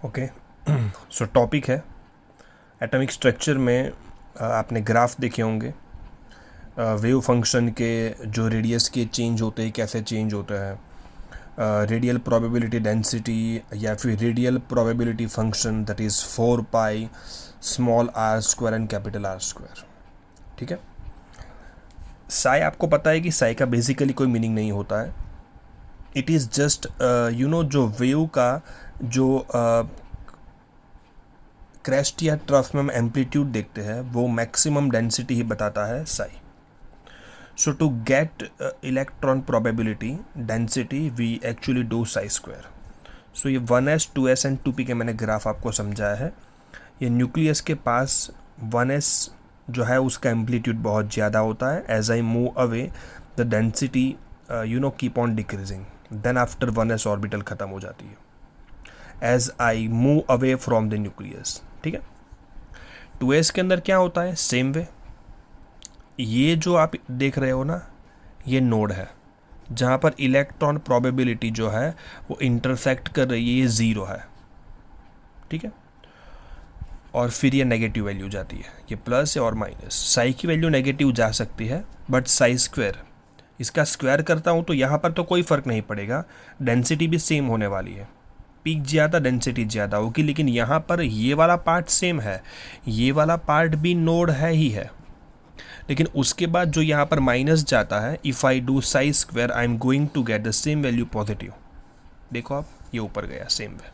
Okay, सो topic है atomic structure में। आपने ग्राफ देखे होंगे वेव फंक्शन के, जो रेडियस के चेंज होते हैं कैसे चेंज होता है, रेडियल प्रोबेबिलिटी डेंसिटी या फिर radial probability function that is 4 pi small R square and capital R square. ठीक है, साई आपको पता है कि साई का बेसिकली कोई मीनिंग नहीं होता है। इट इज़ जस्ट जो वेव का जो क्रेस्ट या ट्रफ में हम एम्पलीट्यूड देखते हैं वो मैक्सिमम डेंसिटी ही बताता है psi. So to get electron probability density we actually do psi square. So ये 1s 2s एंड 2p के मैंने ग्राफ आपको समझाया है। ये न्यूक्लियस के पास 1s जो है उसका एम्पलीट्यूड बहुत ज़्यादा होता है। As I move away the density keep on decreasing, then after 1s orbital ख़त्म हो जाती है as I move away from the nucleus. ठीक है, 2s के अंदर क्या होता है, सेम वे। ये जो आप देख रहे हो ना, ये नोड है जहाँ पर इलेक्ट्रॉन प्रोबेबिलिटी जो है वो इंटरसेक्ट कर रही है, ये 0 है। ठीक है, और फिर ये नेगेटिव वैल्यू जाती है, ये प्लस है और माइनस। साई की वैल्यू नेगेटिव जा सकती है, बट साई स्क्वायर, इसका स्क्वायर करता हूँ तो यहाँ पर तो कोई फ़र्क नहीं पड़ेगा, डेंसिटी भी सेम होने वाली है। पीक ज़्यादा डेंसिटी ज़्यादा होगी, लेकिन यहाँ पर ये वाला पार्ट सेम है, ये वाला पार्ट भी नोड है ही है। लेकिन उसके बाद जो यहाँ पर माइनस जाता है, if I do psi square I am going to get the same value positive. देखो आप, ये ऊपर गया सेम वे।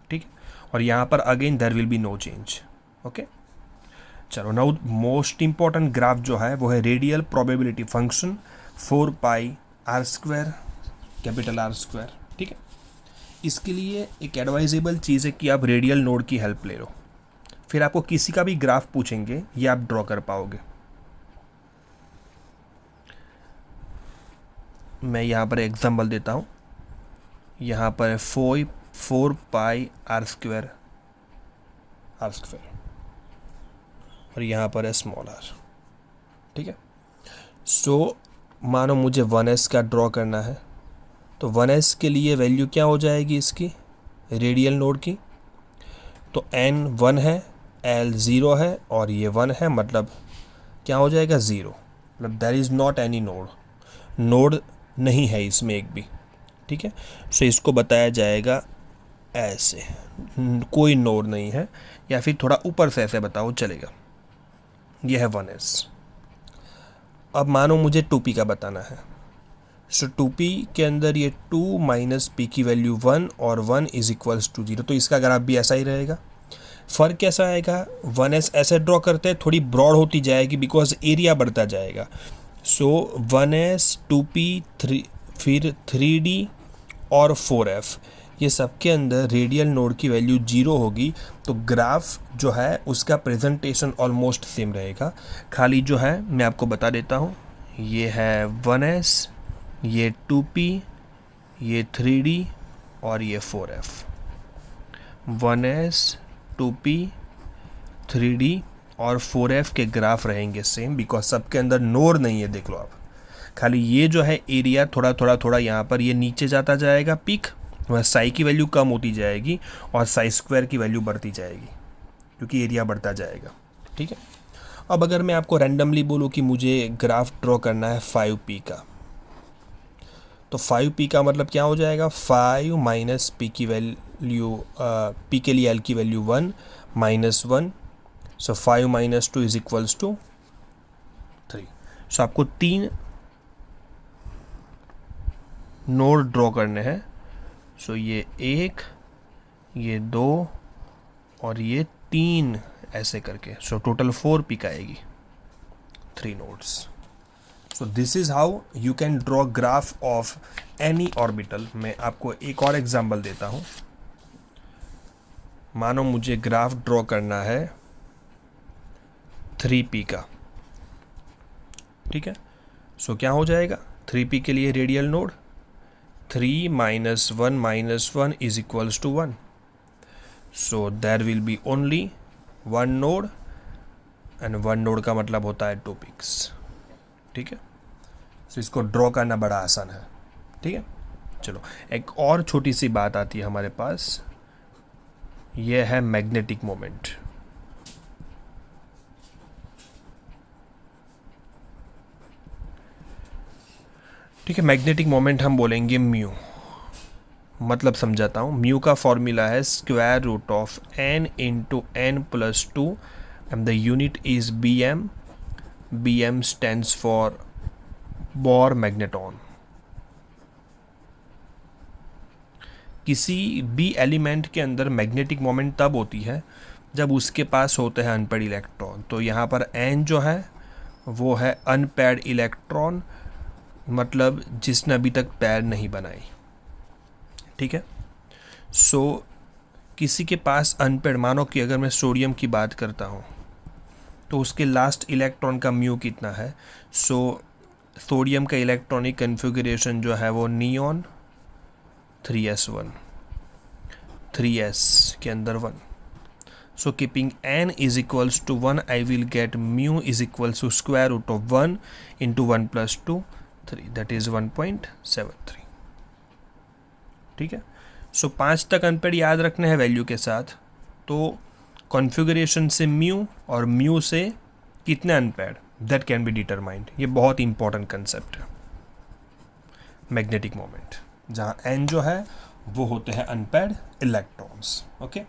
ठीक है, और यहाँ पर again there will be no change. Okay, चलो नाउ मोस्ट इंपॉर्टेंट ग्राफ जो है वो है radial probability function 4 pi R square capital R square. ठीक है, इसके लिए एक एडवाइजेबल चीज़ है कि आप रेडियल नोड की हेल्प ले लो, फिर आपको किसी का भी ग्राफ पूछेंगे ये आप ड्रॉ कर पाओगे। मैं यहाँ पर एग्जांपल देता हूँ, यहाँ पर 4 पाई आर स्क्वायर और यहाँ पर है स्मॉल आर। ठीक है, सो मानो मुझे 1s का ड्रॉ करना है, तो 1s के लिए वैल्यू क्या हो जाएगी इसकी, रेडियल नोड की, तो n 1 है, l 0 है और ये 1 है, मतलब क्या हो जाएगा 0, मतलब there is not any node नहीं है इसमें एक भी। ठीक है, सो इसको बताया जाएगा ऐसे, कोई नोड नहीं है, या फिर थोड़ा ऊपर से ऐसे बताओ चलेगा। यह है 1s। अब मानो मुझे 2p का बताना है, सो 2p के अंदर ये 2 माइनस p की वैल्यू 1 और 1 इज इक्वल्स टू 0, तो इसका ग्राफ भी ऐसा ही रहेगा। फ़र्क कैसा आएगा, 1s ऐसे ड्रॉ करते हैं, थोड़ी ब्रॉड होती जाएगी बिकॉज एरिया बढ़ता जाएगा। सो 1s 2p 3 फिर 3d और 4f, ये सब के अंदर रेडियल नोड की वैल्यू 0 होगी, तो ग्राफ जो है उसका प्रेजेंटेशन ऑलमोस्ट सेम रहेगा। खाली जो है मैं आपको बता देता हूँ, ये है 1s, ये 2p, ये 3d और ये 4f। 1s 2p 3d और 4f के ग्राफ रहेंगे सेम, बिकॉज सबके अंदर नोड नहीं है। देख लो आप, खाली ये जो है एरिया थोड़ा यहाँ पर ये नीचे जाता जाएगा पीक, वह साई की वैल्यू कम होती जाएगी और साई स्क्वायर की वैल्यू बढ़ती जाएगी क्योंकि एरिया बढ़ता जाएगा। ठीक है, अब अगर मैं आपको रैंडमली बोलूँ कि मुझे ग्राफ ड्रॉ करना है 5p का, तो 5p का मतलब क्या हो जाएगा, 5 माइनस p की वैल्यू, p के लिए l की value 1 minus 1, so 5 minus 2 is equals to 3। So आपको 3 नोड ड्रॉ करने हैं। सो ये 1, ये 2 और ये 3 ऐसे करके, सो टोटल 4p का आएगी, 3 nodes. So this is how you can draw graph of any orbital. मैं आपको एक और एग्जांपल देता हूँ। मानो मुझे ग्राफ ड्रॉ करना है 3p का। ठीक है, सो क्या हो जाएगा, 3p के लिए radial node 3 minus 1 is equals to 1, so there will be only 1 node and 1 node का मतलब होता है 2 पिक्स। ठीक है, सो इसको ड्रॉ करना बड़ा आसान है। ठीक है, चलो एक और छोटी सी बात आती है हमारे पास, ये है मैग्नेटिक मोमेंट। ठीक है, मैग्नेटिक मोमेंट हम बोलेंगे म्यू। मतलब समझाता हूँ, म्यू का फॉर्मूला है square root of n into n plus two and the unit is B M. B M stands for Bohr magneton. किसी भी एलिमेंट के अंदर मैग्नेटिक मोमेंट तब होती है जब उसके पास होते हैं अनपेड इलेक्ट्रॉन। तो यहाँ पर एन जो है वो है अनपेड इलेक्ट्रॉन, मतलब जिसने अभी तक पैर नहीं बनाई। ठीक है, सो किसी के पास अनपेड, मानो कि अगर मैं सोडियम की बात करता हूँ तो उसके लास्ट इलेक्ट्रॉन का म्यू कितना है। सो सोडियम का इलेक्ट्रॉनिक कन्फिगरेशन जो है वो नियॉन 3s1, 3s के अंदर 1। So keeping n is equals to 1, I will get mu is equals to square root of 1 into 1 plus 2, 3, that is 1.73। ठीक है, सो 5 तक अनपेड याद रखने हैं वैल्यू के साथ। तो कॉन्फ़िगरेशन से म्यू और म्यू से कितने unpaired, that can be determined. ये बहुत इंपॉर्टेंट कंसेप्ट है मैग्नेटिक मोमेंट, जहाँ n जो है वो होते हैं अनपेड इलेक्ट्रॉन्स। ओके।